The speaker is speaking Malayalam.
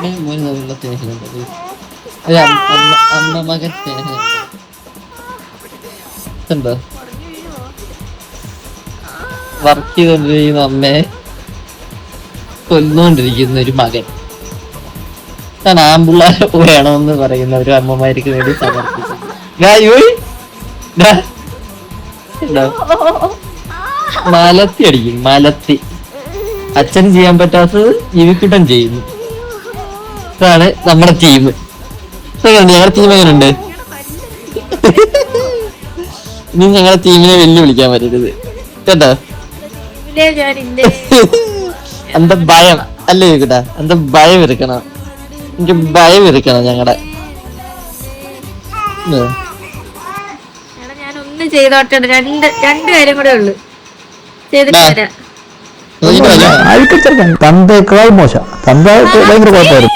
അമ്മയും മോനും തമ്മിലുള്ള സ്നേഹമുണ്ട്. അമ്മ മകൻ സ്നേഹമുണ്ടോ? വർക്ക് ചെയ്തോണ്ടിരിക്കുന്ന അമ്മയെ കൊല്ലുകൊണ്ടിരിക്കുന്ന ഒരു മകൻ. അതാണ് ആമ്പിള്ളേർ വേണമെന്ന് പറയുന്ന ഒരു അമ്മമാർക്ക് വേണ്ടി സമർപ്പിച്ചത്. മലത്തി അടിക്കും, മലത്തി. അച്ഛൻ ചെയ്യാൻ പറ്റാത്തത് ജീവിക്കുട്ടൻ ചെയ്യുന്നു. ഇതാണ് നമ്മുടെ ടീം. ഞങ്ങളുടെ ടീം എങ്ങനെയുണ്ട്? ഇനി ഞങ്ങളുടെ ടീമിനെ വെല്ലുവിളിക്കാൻ പറ്റരുത് കേട്ടോ. എന്താ ഭയം അല്ലേ കേട്ടാ? എന്താ ഭയം ഇരിക്കണം, എനിക്ക് ഭയം ഇരിക്കണം ഞങ്ങളുടെ. ഞാനൊന്നും ചെയ്തോട്ടെ, രണ്ട് കാര്യം കൂടെ ഉള്ളു ചെയ്തിട്ട് തന്തേക്കാൾ മോശം. തന്ത ഭയങ്കര കുഴപ്പമായിരുന്നു.